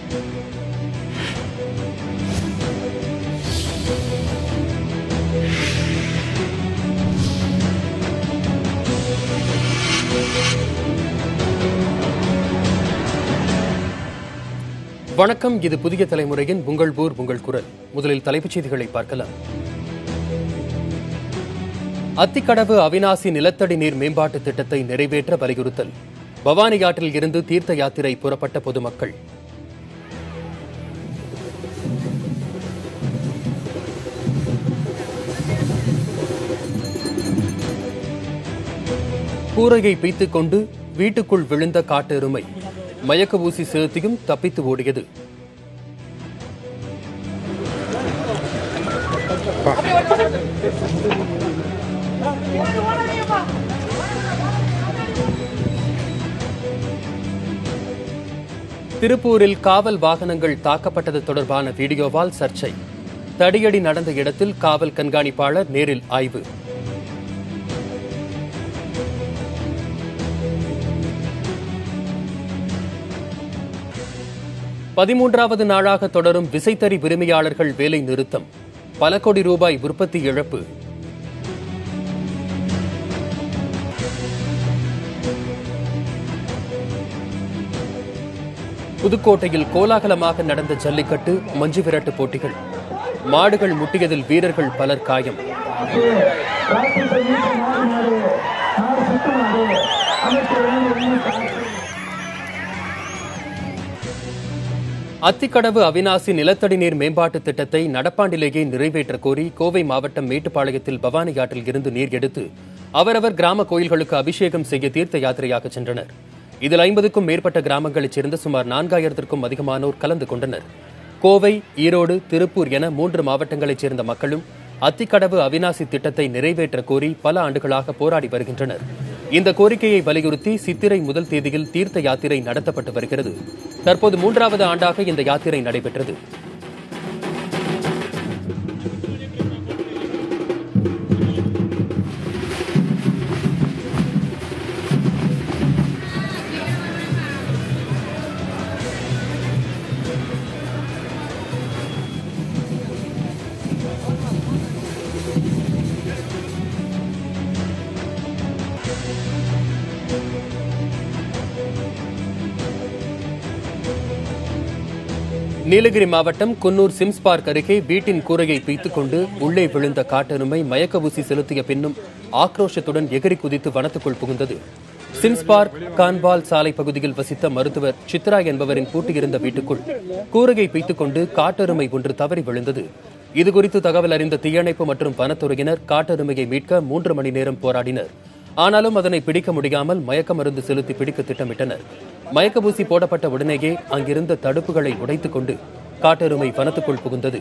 வணக்கம். இது புதிய தலைமுறையின் உங்கள் ஊர் உங்கள் குரல். முதலில் தலைப்புச் செய்திகளை பார்க்கலாம். அத்திக்கடவு அவிநாசி நிலத்தடி நீர் மேம்பாட்டு திட்டத்தை நிறைவேற்ற வலியுறுத்தல். பவானி ஆற்றில் இருந்து தீர்த்த யாத்திரை புறப்பட்ட பொதுமக்கள். கூரையை பீத்துக் கொண்டு வீட்டுக்குள் விழுந்த காட்டெருமை. மயக்க ஊசி செலுத்தியும் தப்பித்து ஓடியது. திருப்பூரில் காவல் வாகனங்கள் தாக்கப்பட்டது தொடர்பான வீடியோவால் சர்ச்சை. தடியடி நடந்த இடத்தில் காவல் கண்காணிப்பாளர் நேரில் ஆய்வு. பதிமூன்றாவது நாளாக தொடரும் விசைத்தறி உரிமையாளர்கள் வேலை நிறுத்தம். பல கோடி ரூபாய் உற்பத்தி இழப்பு. புதுக்கோட்டையில் கோலாகலமாக நடந்த ஜல்லிக்கட்டு, மஞ்சு விரட்டு போட்டிகள். மாடுகள் முட்டியதில் வீரர்கள் பலர் காயம். அத்திக்கடவு அவிநாசி நிலத்தடி நீர் மேம்பாட்டு திட்டத்தை நடப்பாண்டிலேயே நிறைவேற்ற கோரி கோவை மாவட்டம் மேட்டுப்பாளையத்தில் பவானி ஆற்றில் இருந்து நீர் எடுத்து அவரவர் கிராம கோயில்களுக்கு அபிஷேகம் செய்ய தீர்த்த யாத்திரையாக சென்றனர். இதில் 50க்கும் மேற்பட்ட கிராமங்களைச் சேர்ந்த சுமார் 4000க்கும் அதிகமானோர் கலந்து கொண்டனர். கோவை, ஈரோடு, திருப்பூர் என 3 மாவட்டங்களைச் சேர்ந்த மக்களும் அத்திக்கடவு அவிநாசி திட்டத்தை நிறைவேற்ற கோரி பல ஆண்டுகளாக போராடி வருகின்றனர். இந்த கோரிக்கையை வலியுறுத்தி சித்திரை முதல் தேதியில் தீர்த்த யாத்திரை நடத்தப்பட்டு வருகிறது. தற்போது 3வது ஆண்டாக இந்த யாத்திரை நடைபெற்றது. நீலகிரி மாவட்டம் குன்னூர் சிம்ஸ் பார்க் அருகே வீட்டின் கூரையை பீத்துக் கொண்டு உள்ளே விழுந்த காட்டெருமை மயக்க ஊசி செலுத்திய பின்னும் ஆக்ரோஷத்துடன் எகிரி குதித்து வனத்துக்குள் புகுந்தது. சிம்ஸ் பார்க் கான்வால் சாலை பகுதியில் வசித்த மருத்துவர் சித்ரா என்பவரின் பூட்டியிருந்த வீட்டுக்குள் கூரையை பீத்துக் கொண்டு காட்டெருமை ஒன்று தவறி விழுந்தது. இதுகுறித்து தகவல் அறிந்த தீயணைப்பு மற்றும் வனத்துறையினர் காட்டெருமையை மீட்க 3 மணி நேரம் போராடினர். ஆனாலும் அதனை பிடிக்க முடியாமல் மயக்க மருந்து செலுத்தி பிடிக்க திட்டமிட்டனர். மயக்க ஊசி போடப்பட்ட உடனேயே அங்கிருந்த தடுப்புகளை உடைத்துக் கொண்டு காட்டெருமை வனத்துக்குள் புகுந்தது.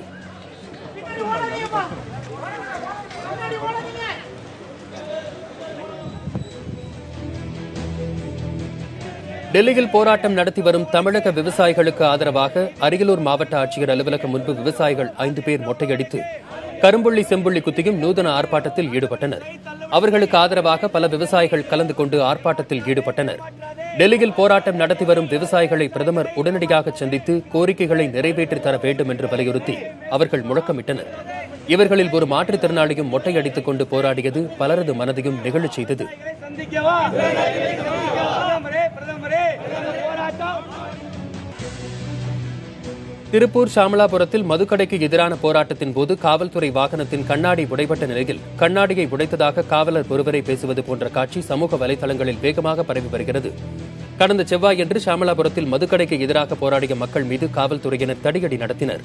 டெல்லியில் போராட்டம் நடத்தி வரும் தமிழக விவசாயிகளுக்கு ஆதரவாக அரியலூர் மாவட்ட ஆட்சியர் அலுவலகம் முன்பு விவசாயிகள் 5 பேர் மொட்டையடித்து கரும்புள்ளி செம்புள்ளி குத்தியும் நூதன ஆர்ப்பாட்டத்தில் ஈடுபட்டனர். அவர்களுக்கு ஆதரவாக பல விவசாயிகள் கலந்து கொண்டு ஆர்ப்பாட்டத்தில் ஈடுபட்டனர். டெல்லியில் போராட்டம் நடத்தி வரும் விவசாயிகளை பிரதமர் உடனடியாக சந்தித்து கோரிக்கைகளை நிறைவேற்றி தர வேண்டும் என்று வலியுறுத்தி அவர்கள் முழக்கமிட்டனர். இவர்களில் ஒரு மாற்றுத்திறனாளியும் மொட்டையடித்துக் கொண்டு போராடியது பலரது மனதையும் நெகிழச் செய்தது. திருப்பூர் சாமலாபுரத்தில் மதுக்கடைக்கு எதிரான போராட்டத்தின் போது காவல்துறை வாகனத்தின் கண்ணாடி உடைபட்ட நிலையில் கண்ணாடியை உடைத்ததாக காவலர் ஒருவரை பேசுவது போன்ற காட்சி சமூக வலைதளங்களில் வேகமாக பரவி வருகிறது. கடந்த செவ்வாயன்று சாமலாபுரத்தில் மதுக்கடைக்கு எதிராக போராடிய மக்கள் மீது காவல்துறையினர் தடியடி நடத்தினர்.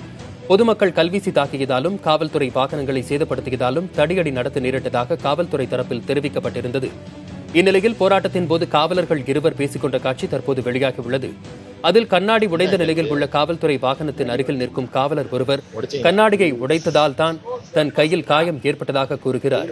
பொதுமக்கள் கல்வீசி தாக்கியதாலும் காவல்துறை வாகனங்களை சேதப்படுத்தியதாலும் தடியடி நடத்த நேரிட்டதாக காவல்துறை தரப்பில் தெரிவிக்கப்பட்டிருந்தது. இந்நிலையில் போராட்டத்தின் போது காவலர்கள் 2 பேசிக் கொண்ட காட்சி தற்போது வெளியாகியுள்ளது. அதில் கண்ணாடி உடைந்த நிலையில் உள்ள காவல்துறை வாகனத்தின் அருகில் நிற்கும் காவலர் ஒருவர் கண்ணாடியை உடைத்ததால் தான் தன் கையில் காயம் ஏற்பட்டதாக கூறுகிறார்.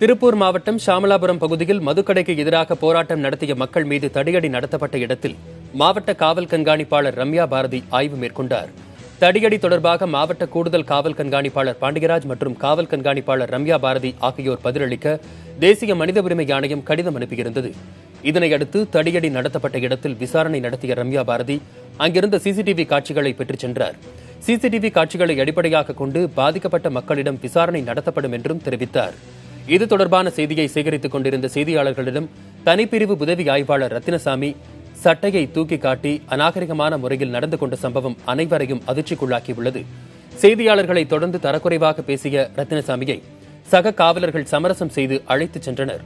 திருப்பூர் மாவட்டம் ஷாமலாபுரம் பகுதியில் மதுக்கடைக்கு எதிராக போராட்டம் நடத்திய மக்கள் மீது தடியடி நடத்தப்பட்ட இடத்தில் மாவட்ட காவல் கண்காணிப்பாளர் ரம்யா பாரதி ஆய்வு மேற்கொண்டார். தடியடி தொடர்பாக மாவட்ட கூடுதல் காவல் கண்காணிப்பாளர் பாண்டியராஜ் மற்றும் காவல் கண்காணிப்பாளர் ரம்யா பாரதி ஆகியோர் பதிலளிக்க தேசிய மனித உரிமை ஆணையம் கடிதம் அனுப்பியிருந்தது. இதனையடுத்து தடியடி நடத்தப்பட்ட இடத்தில் விசாரணை நடத்திய ரம்யா பாரதி அங்கிருந்த சிசிடிவி காட்சிகளை பெற்றுச் சென்றார். சிசிடிவி காட்சிகளை அடிப்படையாக கொண்டு பாதிக்கப்பட்ட மக்களிடம் விசாரணை நடத்தப்படும் என்றும் தெரிவித்தார். இது தொடர்பான செய்தியை சேகரித்துக் கொண்டிருந்த செய்தியாளர்களிடம் தனிப்பிரிவு உதவி ஆய்வாளர் ரத்தினசாமி சட்டையை தூக்கி காட்டி அநாகரிகமான முறையில் நடந்து கொண்ட சம்பவம் அனைவரையும் அதிர்ச்சிக்குள்ளாக்கியுள்ளது. செய்தியாளர்களை தொடர்ந்து தரக்குறைவாக பேசிய ரத்தினசாமியை சக காவலர்கள் சமரசம் செய்து அழைத்துச் சென்றனர்.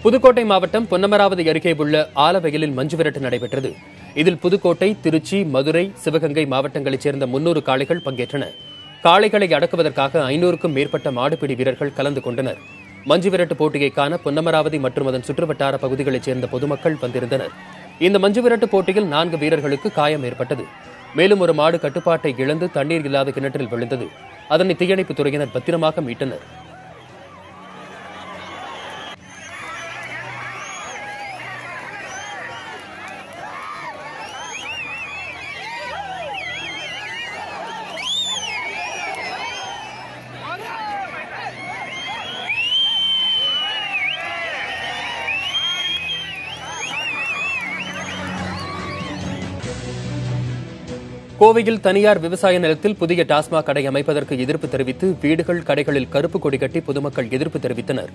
புதுக்கோட்டை மாவட்டம் பொன்னமராவதி அருகே உள்ள ஆலவயலில் மஞ்சுவிரட்டு நடைபெற்றது. இதில் புதுக்கோட்டை, திருச்சி, மதுரை, சிவகங்கை மாவட்டங்களைச் சேர்ந்த 300 காளைகள் பங்கேற்றன. காளைகளை அடக்குவதற்காக 500க்கும் மேற்பட்ட மாடுபிடி வீரர்கள் கலந்து கொண்டனர். மஞ்சுவிரட்டு போட்டியை காண பொன்னமராவதி மற்றும் அதன் சுற்றுவட்டார பகுதிகளைச் சேர்ந்த பொதுமக்கள் வந்திருந்தனர். இந்த மஞ்சுவிரட்டு போட்டியில் 4 வீரர்களுக்கு காயம் ஏற்பட்டது. மேலும் ஒரு மாடு கட்டுப்பாட்டை இழந்து தண்ணீர் இல்லாத கிணற்றில் விழுந்தது. அதனை தீயணைப்புத் துறையினர் பத்திரமாக மீட்டனர். கோவையில் தனியார் விவசாய நிலத்தில் புதிய டாஸ்மாக் கடை அமைப்பதற்கு எதிர்ப்பு தெரிவித்து வீடுகள், கடைகளில் கருப்பு கொடி கட்டி பொதுமக்கள் எதிர்ப்பு தெரிவித்தனர்.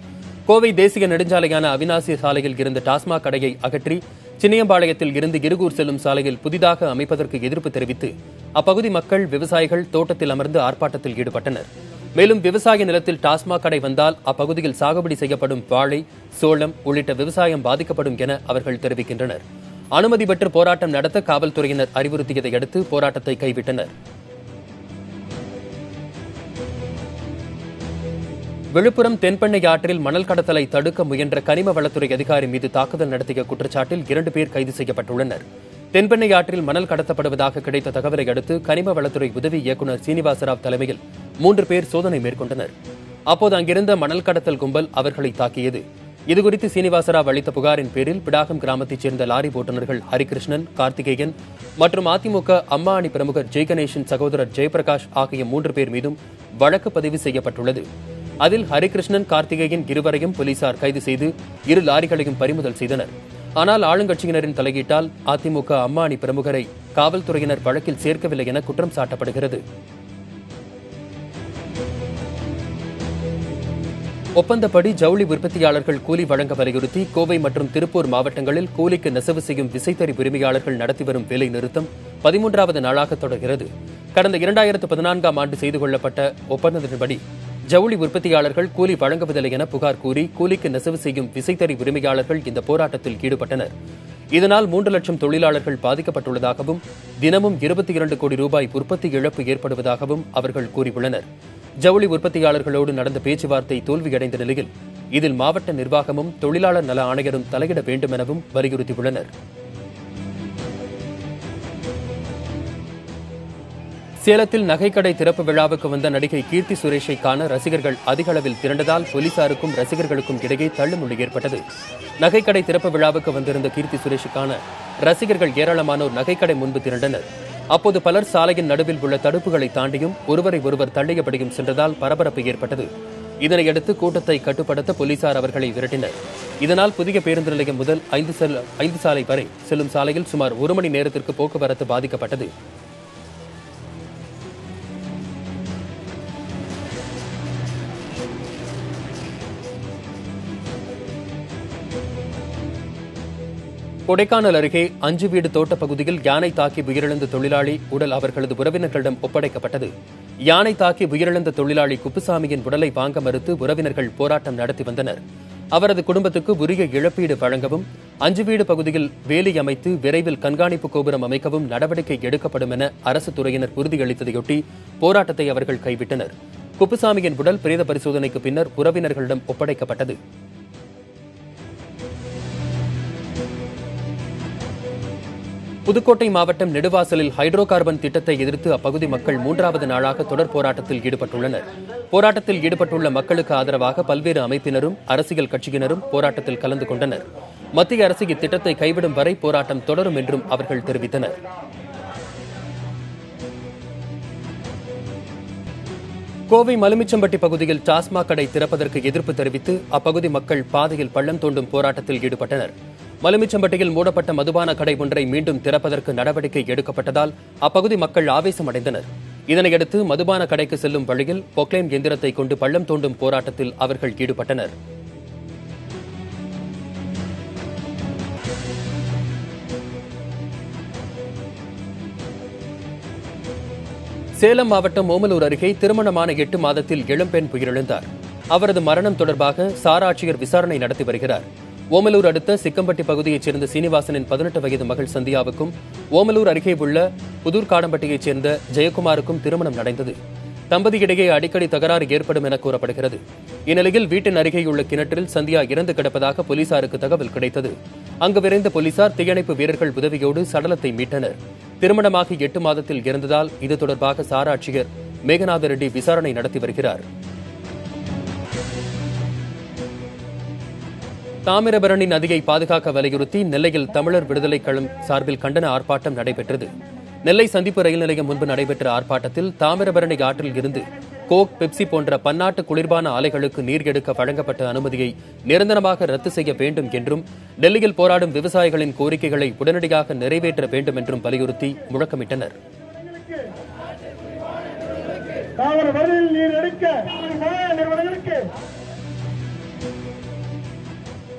கோவை தேசிய நெடுஞ்சாலையான அவினாசி சாலையில் இருந்த டாஸ்மாக் கடையை அகற்றி சின்னியம்பாளையத்தில் இருந்து இருகூர் செல்லும் சாலையில் புதிதாக அமைப்பதற்கு எதிர்ப்பு தெரிவித்து அப்பகுதி மக்கள், விவசாயிகள் தோட்டத்தில் அமர்ந்து ஆர்ப்பாட்டத்தில் ஈடுபட்டனர். மேலும் விவசாய நிலத்தில் டாஸ்மாக் கடை வந்தால் அப்பகுதியில் சாகுபடி செய்யப்படும் வாழை, சோளம் உள்ளிட்ட விவசாயம் பாதிக்கப்படும் என அவர்கள் தெரிவிக்கின்றனர். அனுமதி பெற்று போராட்டம் நடத்த காவல்துறையினர் அறிவுறுத்தியதை அடுத்து போராட்டத்தை கைவிட்டனர். விழுப்புரம் தென்பெண்ணை ஆற்றில் மணல் கடத்தலை தடுக்க முயன்ற கனிம வளத்துறை அதிகாரி மீது தாக்குதல் நடத்திய குற்றச்சாட்டில் 2 பேர் கைது செய்யப்பட்டுள்ளனர். தென்பெண்ணை ஆற்றில் மணல் கடத்தப்படுவதாக கிடைத்த தகவலை அடுத்து கனிம வளத்துறை உதவி இயக்குநர் சீனிவாசராவ் தலைமையில் 3 பேர் சோதனை மேற்கொண்டனர். அப்போது அங்கிருந்த மணல் கடத்தல் கும்பல் அவர்களை தாக்கியது. இதுகுறித்து சீனிவாசராவ் அளித்த புகாரின் பேரில் பிடாகம் கிராமத்தைச் சேர்ந்த லாரி ஓட்டுநர்கள் ஹரிகிருஷ்ணன், கார்த்திகேயன் மற்றும் அதிமுக அம்மா அணி பிரமுகர் ஜெய்கணேஷன் சகோதரர் ஜெயபிரகாஷ் ஆகிய 3 பேர் மீதும் வழக்கு பதிவு செய்யப்பட்டுள்ளது. அதில் ஹரிகிருஷ்ணன், கார்த்திகேயன் இருவரையும் போலீசார் கைது செய்து 2 லாரிகளையும் பறிமுதல் செய்தனர். ஆனால் ஆளுங்கட்சியினரின் தலையீட்டால் அதிமுக அம்மா அணி பிரமுகரை காவல்துறையினர் வழக்கில் சேர்க்கவில்லை என குற்றம் சாட்டப்படுகிறது. ஒப்பந்தப்படி ஜவுளி உற்பத்தியாளர்கள் கூலி வழங்க வலியுறுத்தி கோவை மற்றும் திருப்பூர் மாவட்டங்களில் கூலிக்கு நெசவு செய்யும் விசைத்தறி உரிமையாளர்கள் நடத்தி வரும் வேலை நிறுத்தம் 13வது நாளாக தொடர்கிறது. கடந்த 2014ஆம் ஆண்டு செய்து கொள்ளப்பட்ட ஒப்பந்தத்தின்படி ஜவுளி உற்பத்தியாளர்கள் கூலி வழங்குவதில்லை என புகார் கூறி கூலிக்கு நெசவு செய்யும் விசைத்தறி உரிமையாளர்கள் இந்த போராட்டத்தில் ஈடுபட்டனர். இதனால் 3 லட்சம் தொழிலாளர்கள் பாதிக்கப்பட்டுள்ளதாகவும் தினமும் 22 கோடி ரூபாய் உற்பத்தி இழப்பு ஏற்படுவதாகவும் அவர்கள் கூறியுள்ளனர். ஜவுளி உற்பத்தியாளர்களோடு நடந்த பேச்சுவார்த்தை தோல்வியடைந்த நிலையில் இதில் மாவட்ட நிர்வாகமும் தொழிலாளர் நல ஆணையரும் தலையிட வேண்டும் எனவும் வலியுறுத்தியுள்ளனர். சேலத்தில் நகைக்கடை திறப்பு விழாவுக்கு வந்த நடிகை கீர்த்தி சுரேஷை காண ரசிகர்கள் அதிக அளவில் திரண்டதால் போலீசாருக்கும் ரசிகர்களுக்கும் இடையே தள்ளுமுள்ளு ஏற்பட்டது. நகைக்கடை திறப்பு விழாவுக்கு வந்திருந்த கீர்த்தி சுரேஷுக்கான ரசிகர்கள் ஏராளமானோர் நகைக்கடை முன்பு திரண்டனர். அப்போது பலர் சாலையின் நடுவில் உள்ள தடுப்புகளை தாண்டியும் ஒருவரை ஒருவர் தள்ளியபடியும் சென்றதால் பரபரப்பு ஏற்பட்டது. இதனையடுத்து கூட்டத்தை கட்டுப்படுத்த போலீசார் அவர்களை விரட்டினர். இதனால் புதிய பேருந்து நிலையம் முதல் 5 சாலை வரை செல்லும் சாலையில் சுமார் 1 மணி நேரத்திற்கு போக்குவரத்து பாதிக்கப்பட்டது. கொடைக்கானல் அருகே 5 வீடு தோட்ட பகுதியில் யானை தாக்கி உயிரிழந்த தொழிலாளி உடல் அவர்களது உறவினர்களிடம் ஒப்படைக்கப்பட்டது. யானை தாக்கி உயிரிழந்த தொழிலாளி குப்புசாமியின் உடலை வாங்க மறுத்து உறவினர்கள் போராட்டம் நடத்தி வந்தனர். அவரது குடும்பத்துக்கு உரிய இழப்பீடு வழங்கவும் 5 வீடு பகுதியில் வேலி அமைத்து விரைவில் கண்காணிப்பு கோபுரம் அமைக்கவும் நடவடிக்கை எடுக்கப்படும் என அரசு துறையினர் உறுதியளித்ததையொட்டி போராட்டத்தை அவர்கள் கைவிட்டனர். குப்புசாமியின் உடல் பிரேத பரிசோதனைக்கு பின்னர் உறவினர்களிடம் ஒப்படைக்கப்பட்டது. புதுக்கோட்டை மாவட்டம் நெடுவாசலில் ஹைட்ரோ கார்பன் திட்டத்தை எதிர்த்து அப்பகுதி மக்கள் 3வது நாளாக தொடர் போராட்டத்தில் ஈடுபட்டுள்ளனர். போராட்டத்தில் ஈடுபட்டுள்ள மக்களுக்கு ஆதரவாக பல்வேறு அமைப்பினரும் அரசியல் கட்சியினரும் போராட்டத்தில் கலந்து கொண்டனர். மத்திய அரசு இத்திட்டத்தை கைவிடும் வரை போராட்டம் தொடரும் என்றும் அவர்கள் தெரிவித்தனர். கோவை மலுமிச்சம்பட்டி பகுதியில் டாஸ்மாக் கடை திறப்பதற்கு எதிர்ப்பு தெரிவித்து அப்பகுதி மக்கள் பாதையில் பள்ளம் தோண்டும் போராட்டத்தில் ஈடுபட்டனர். மலுமிச்சம்பட்டியில் மூடப்பட்ட மதுபான கடை ஒன்றை மீண்டும் திறப்பதற்கு நடவடிக்கை எடுக்கப்பட்டதால் அப்பகுதி மக்கள் ஆவேசமடைந்தனர். இதனையடுத்து மதுபான கடைக்கு செல்லும் வழியில் பொக்லைன் எந்திரத்தை கொண்டு பள்ளம் தோண்டும் போராட்டத்தில் அவர்கள் ஈடுபட்டனர். சேலம் மாவட்டம் ஓமலூர் அருகே திருமணமான 8 மாதத்தில் இளம்பெண் உயிரிழந்தார். அவரது மரணம் தொடர்பாக சார் ஆட்சியர் விசாரணை நடத்தி வருகிறார். ஓமலூர் அடுத்த சிக்கம்பட்டி பகுதியைச் சேர்ந்த சீனிவாசனின் 18 வயது மகள் சந்தியாவுக்கும் ஓமலூர் அருகே உள்ள புதூர்காடம்பட்டியைச் சேர்ந்த ஜெயக்குமாருக்கும் திருமணம் நடந்தது. தம்பதியிடையே அடிக்கடி தகராறு ஏற்படும் என கூறப்படுகிறது. இந்நிலையில் வீட்டின் அருகேயுள்ள கிணற்றில் சந்தியா இறந்து கிடப்பதாக போலீசாருக்கு தகவல் கிடைத்தது. அங்கு விரைந்த போலீசார் தீயணைப்பு வீரர்கள் உதவியோடு சடலத்தை மீட்டனர். திருமணமாகி 8 மாதத்தில் இறந்ததால் இது தொடர்பாக சார் ஆட்சியர் மேகநாத ரெட்டி விசாரணை நடத்தி வருகிறார். தாமிரபரணி நதியை பாதுகாக்க வலியுறுத்தி நெல்லையில் தமிழர் விடுதலைக் கழகம் சார்பில் கண்டன ஆர்ப்பாட்டம் நடைபெற்றது. நெல்லை சந்திப்பு ரயில் நிலையம் முன்பு நடைபெற்ற ஆர்ப்பாட்டத்தில் தாமிரபரணி ஆற்றில் இருந்து கோக், பெப்சி போன்ற பன்னாட்டு குளிர்பான ஆலைகளுக்கு நீர் எடுக்க வழங்கப்பட்ட அனுமதியை நிரந்தரமாக ரத்து செய்ய வேண்டும் என்றும் டெல்லியில் போராடும் விவசாயிகளின் கோரிக்கைகளை உடனடியாக நிறைவேற்ற வேண்டும் என்றும் வலியுறுத்தி முழக்கமிட்டனர்.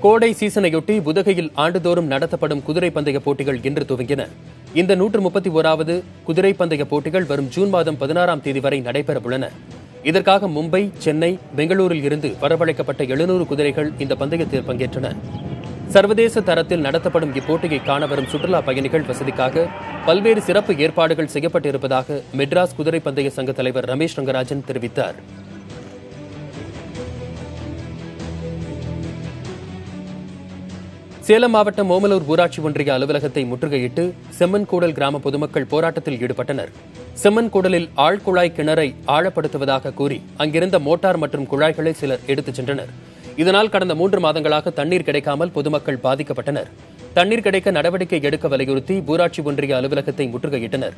கோடை சீசனையொட்டி உதகையில் ஆண்டுதோறும் நடத்தப்படும் குதிரை பந்தய போட்டிகள் இன்று துவங்கின. இந்த 131வது குதிரை பந்தய போட்டிகள் வரும் ஜூன் மாதம் 16ஆம் தேதி வரை நடைபெறவுள்ளன. இதற்காக மும்பை, சென்னை, பெங்களூரில் இருந்து வரவழைக்கப்பட்ட 700 குதிரைகள் இந்த பந்தயத்தில் பங்கேற்றன. சர்வதேச தரத்தில் நடத்தப்படும் இப்போட்டியை காண வரும் சுற்றுலா பயணிகள் வசதிக்காக பல்வேறு சிறப்பு ஏற்பாடுகள் செய்யப்பட்டிருப்பதாக மெட்ராஸ் குதிரை பந்தய சங்க தலைவர் ரமேஷ் ரங்கராஜன் தெரிவித்தார். சேலம் மாவட்டம் ஓமலூர் ஊராட்சி ஒன்றிய அலுவலகத்தை முற்றுகையிட்டு செம்மன்கூடல் கிராம பொதுமக்கள் போராட்டத்தில் ஈடுபட்டனர். செம்மன்கூடலில் ஆழ்குழாய் கிணறை ஆழப்படுத்துவதாக கூறி அங்கிருந்த மோட்டார் மற்றும் குழாய்களை சிலர் எடுத்துச் சென்றனர். இதனால் கடந்த 3 மாதங்களாக தண்ணீர் கிடைக்காமல் பொதுமக்கள் பாதிக்கப்பட்டனர். தண்ணீர் கிடைக்க நடவடிக்கை எடுக்க வலியுறுத்தி ஊராட்சி ஒன்றிய அலுவலகத்தை முற்றுகையிட்டனர்.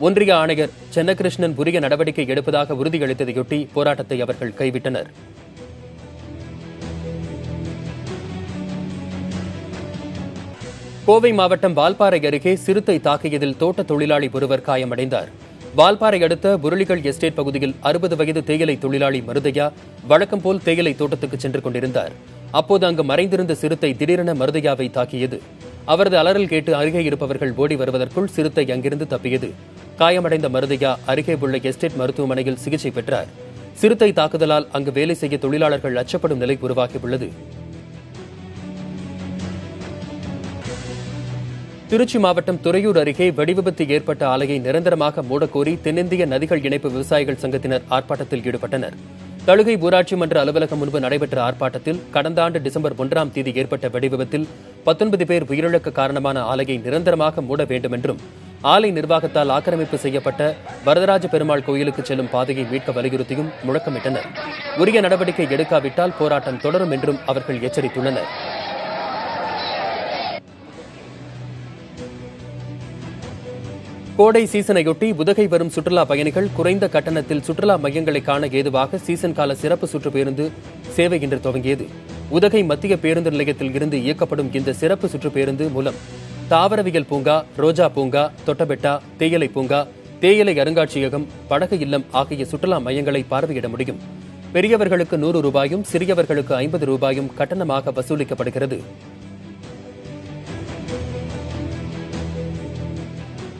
ஒன்றிய ஆணையர் சென்னகிருஷ்ணன் உரிய நடவடிக்கை எடுப்பதாக உறுதியளித்ததையொட்டி போராட்டத்தை அவர்கள் கைவிட்டனர். கோவை மாவட்டம் வால்பாறை அருகே சிறுத்தை தாக்கியதில் தோட்ட தொழிலாளி ஒருவர் காயமடைந்தார். வால்பாறை அடுத்த புரளிகள் எஸ்டேட் பகுதியில் 60 வயது தேயிலை தொழிலாளி மருதையா வழக்கம் போல் தேயிலை தோட்டத்துக்கு சென்று கொண்டிருந்தார். அப்போது அங்கு மறைந்திருந்த சிறுத்தை திடீரென மருதையாவை தாக்கியது. அவரது அலறல் கேட்டு அருகே இருப்பவர்கள் ஓடி வருவதற்குள் சிறுத்தை அங்கிருந்து தப்பியது. காயமடைந்த மருதையா அருகே உள்ள எஸ்டேட் மருத்துவமனையில் சிகிச்சை பெற்றார். சிறுத்தை தாக்குதலால் அங்கு வேலை செய்ய தொழிலாளர்கள் அச்சப்படும் நிலை உருவாகியுள்ளது. திருச்சி மாவட்டம் துறையூர் அருகே வெடிவிபத்து ஏற்பட்ட ஆலையை நிரந்தரமாக மூடக்கோரி தென்னிந்திய நதிகள் இணைப்பு விவசாயிகள் சங்கத்தினர் ஆர்ப்பாட்டத்தில் ஈடுபட்டனர். தழுகை ஊராட்சி மன்ற அலுவலகம் முன்பு நடைபெற்ற ஆர்ப்பாட்டத்தில் கடந்த ஆண்டு டிசம்பர் 1ஆம் தேதி ஏற்பட்ட வெடிவிபத்தில் 19 பேர் உயிரிழக்க காரணமான ஆலையை நிரந்தரமாக மூட வேண்டும் என்றும் ஆலை நிர்வாகத்தால் ஆக்கிரமிப்பு செய்யப்பட்ட வரதராஜ பெருமாள் கோயிலுக்கு செல்லும் பாதையை மீட்க வலியுறுத்தியும் முழக்கமிட்டனர். உரிய நடவடிக்கை எடுக்காவிட்டால் போராட்டம் தொடரும் என்றும் அவர்கள் எச்சரித்துள்ளனர். கோடை சீசனையொட்டி உதகை வரும் சுற்றுலா பயணிகள் குறைந்த கட்டணத்தில் சுற்றுலா மையங்களை காண ஏதுவாக சீசன் கால சிறப்பு சுற்று பேருந்து சேவை இன்று துவங்கியது. உதகை மத்திய பேருந்து நிலையத்தில் இருந்து இயக்கப்படும் இந்த சிறப்பு சுற்று பேருந்து மூலம் தாவரவியல் பூங்கா, ரோஜா பூங்கா, தொட்டபெட்டா, தேயிலை பூங்கா, தேயிலை அருங்காட்சியகம், படகு இல்லம் ஆகிய சுற்றுலா மையங்களை பார்வையிட முடியும். பெரியவர்களுக்கு 100 ரூபாயும் சிறியவர்களுக்கு 50 ரூபாயும் கட்டணமாக வசூலிக்கப்படுகிறது.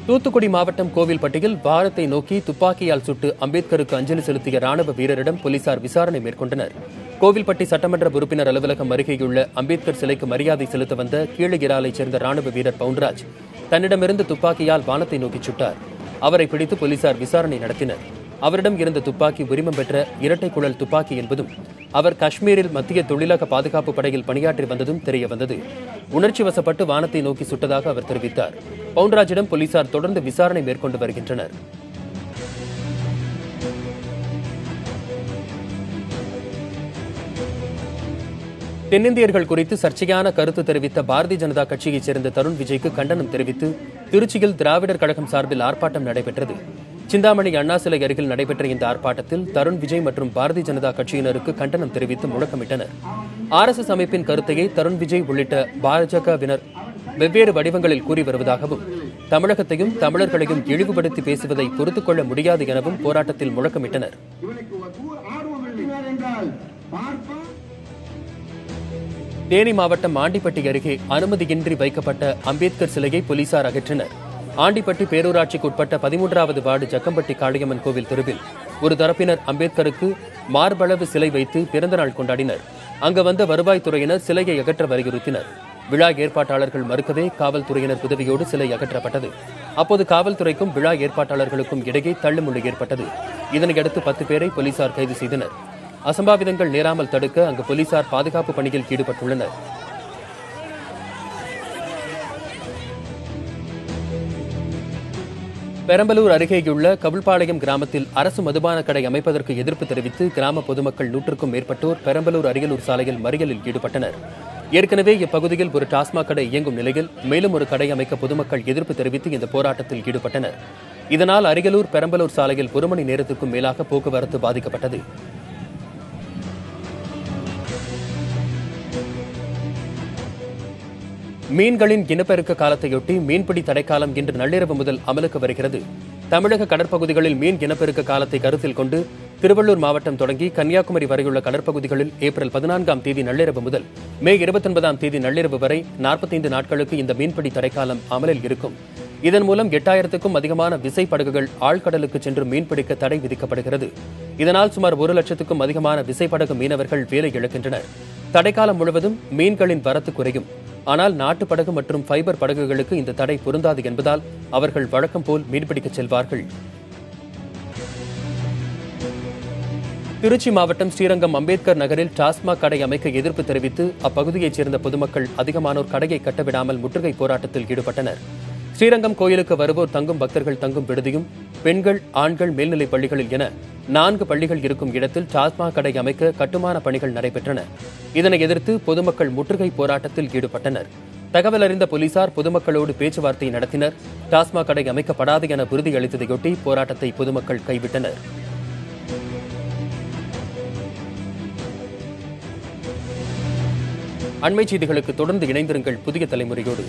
தூத்துக்குடி மாவட்டம் கோவில்பட்டியில் வாரத்தை நோக்கி துப்பாக்கியால் சுட்டு அம்பேத்கருக்கு அஞ்சலி செலுத்திய ராணுவ வீரரிடம் போலீசார் விசாரணை மேற்கொண்டனர். கோவில்பட்டி சட்டமன்ற உறுப்பினர் அலுவலகம் அருகேயுள்ள அம்பேத்கர் சிலைக்கு மரியாதை செலுத்த வந்த கீழகிராலைச் சேர்ந்த ராணுவ வீரர் பவுன்ராஜ் தன்னிடமிருந்து துப்பாக்கியால் வானத்தை நோக்கி சுட்டார். அவரை பிடித்து போலீசார் விசாரணை நடத்தினர். அவரிடம் இருந்த துப்பாக்கி உரிமம் பெற்ற இரட்டை குழல் துப்பாக்கி என்பதும் அவர் காஷ்மீரில் மத்திய தொழிலக பாதுகாப்பு படையில் பணியாற்றி வந்ததும் தெரியவந்தது. உணர்ச்சி வசப்பட்டு வானத்தை நோக்கி சுட்டதாக அவர் தெரிவித்தார். பவுன்ராஜிடம் போலீசார் தொடர்ந்து விசாரணை மேற்கொண்டு வருகின்றனர். தென்னிந்தியர்கள் குறித்து சர்ச்சையான கருத்து தெரிவித்த பாரதிய ஜனதா கட்சியைச் சேர்ந்த தருண் விஜய்க்கு கண்டனம் தெரிவித்து திருச்சியில் திராவிடர் கழகம் சார்பில் ஆர்ப்பாட்டம் நடைபெற்றது. சிந்தாமணி அண்ணா சிலை அருகில் நடைபெற்ற இந்த ஆர்ப்பாட்டத்தில் தருண் விஜய் மற்றும் பாரதிய ஜனதா கட்சியினருக்கு கண்டனம் தெரிவித்து முழக்கமிட்டனர். RSS அமைப்பின் கருத்தையை தருண் விஜய் உள்ளிட்ட பாஜகவினர் வெவ்வேறு வடிவங்களில் கூறி வருவதாகவும் தமிழகத்தையும் தமிழர்களையும் இழிவுபடுத்தி பேசுவதை பொறுத்துக் கொள்ள முடியாது எனவும் போராட்டத்தில் முழக்கமிட்டனர். தேனி மாவட்டம் ஆண்டிப்பட்டி அருகே அனுமதியின்றி வைக்கப்பட்ட அம்பேத்கர் சிலையை போலீசார் அகற்றினர். ஆண்டிப்பட்டி பேரூராட்சிக்கு உட்பட்ட 13வது வார்டு ஜக்கம்பட்டி காளியம்மன் கோவில் தெருவில் ஒரு தரப்பினர் அம்பேத்கருக்கு மார்பளவு சிலை வைத்து பிறந்தநாள் கொண்டாடினர். அங்கு வந்த வருவாய்த்துறையினர் சிலையை அகற்ற வலியுறுத்தினர். விழா ஏற்பாட்டாளர்கள் மறுக்கவே காவல்துறையினர் உதவியோடு சிலை அகற்றப்பட்டது. அப்போது காவல்துறைக்கும் விழா ஏற்பாட்டாளர்களுக்கும் இடையே தள்ளுமுள்ளு ஏற்பட்டது. இதனையடுத்து 10 பேரை போலீசார் கைது செய்தனர். அசம்பாவிதங்கள் நேராமல் தடுக்க அங்கு போலீசார் பாதுகாப்பு பணியில் ஈடுபட்டுள்ளனர். பெரம்பலூர் அருகேயுள்ள கவுள்பாளையம் கிராமத்தில் அரசு மதுபான கடை அமைப்பதற்கு எதிர்ப்பு தெரிவித்து கிராம பொதுமக்கள் 100க்கும் மேற்பட்டோர் பெரம்பலூர் அரியலூர் சாலையில் மறியலில் ஈடுபட்டனர். ஏற்கனவே இப்பகுதியில் ஒரு டாஸ்மாக் கடை இயங்கும் நிலையில் மேலும் ஒரு கடை அமைக்க பொதுமக்கள் எதிர்ப்பு தெரிவித்து இந்த போராட்டத்தில் ஈடுபட்டனர். இதனால் அரியலூர் பெரம்பலூர் சாலையில் 1 மணி நேரத்துக்கும் மேலாக போக்குவரத்து பாதிக்கப்பட்டது. மீன்களின் இனப்பெருக்க காலத்தையொட்டி மீன்பிடி தடைக்காலம் இன்று நள்ளிரவு முதல் அமலுக்கு வருகிறது. தமிழக கடற்பகுதிகளில் மீன் இனப்பெருக்க காலத்தை கருத்தில் கொண்டு திருவள்ளூர் மாவட்டம் தொடங்கி கன்னியாகுமரி வரையுள்ள கடற்பகுதிகளில் ஏப்ரல் 14ஆம் தேதி நள்ளிரவு முதல் மே 29ஆம் தேதி நள்ளிரவு வரை 45 நாட்களுக்கு இந்த மீன்பிடி தடைக்காலம் அமலில் இருக்கும். இதன் மூலம் 8000க்கும் அதிகமான விசைப்படகுகள் ஆழ்கடலுக்கு சென்று மீன்பிடிக்க தடை விதிக்கப்படுகிறது. இதனால் சுமார் 1 லட்சத்துக்கும் அதிகமான விசைப்படகு மீனவர்கள் வேலை இழக்கின்றனர். தடைக்காலம் முழுவதும் மீன்களின் வரத்து குறையும். ஆனால் நாட்டு படகு மற்றும் ஃபைபர் படகுகளுக்கு இந்த தடை பொருந்தாது என்பதால் அவர்கள் வழக்கம் போல் மீன்பிடிக்கச் செல்வார்கள். திருச்சி மாவட்டம் ஸ்ரீரங்கம் அம்பேத்கர் நகரில் டாஸ்மாக் கடை அமைக்க எதிர்ப்பு தெரிவித்து அப்பகுதியைச் சேர்ந்த பொதுமக்கள் அதிகமானோர் கடையை கட்டவிடாமல் முற்றுகை போராட்டத்தில் ஈடுபட்டனர். ஸ்ரீரங்கம் கோயிலுக்கு வருவோர் தங்கும் பக்தர்கள் தங்கும் விடுதியும் பெண்கள் ஆண்கள் மேல்நிலைப் பள்ளிகளில் என 4 பள்ளிகள் இருக்கும் இடத்தில் டாஸ்மாக் கடை அமைக்க கட்டுமான பணிகள் நடைபெற்றன. இதனை எதிர்த்து பொதுமக்கள் முற்றுகை போராட்டத்தில் ஈடுபட்டனர். தகவல் அறிந்த போலீசார் பொதுமக்களோடு பேச்சுவார்த்தை நடத்தினர். டாஸ்மாக் கடை அமைக்கப்படாது என உறுதியளித்ததையொட்டி போராட்டத்தை பொதுமக்கள் கைவிட்டனர். அண்மைச் செய்திகளுக்கு தொடர்ந்து இணைந்திருங்கள் புதிய தலைமுறையோடு.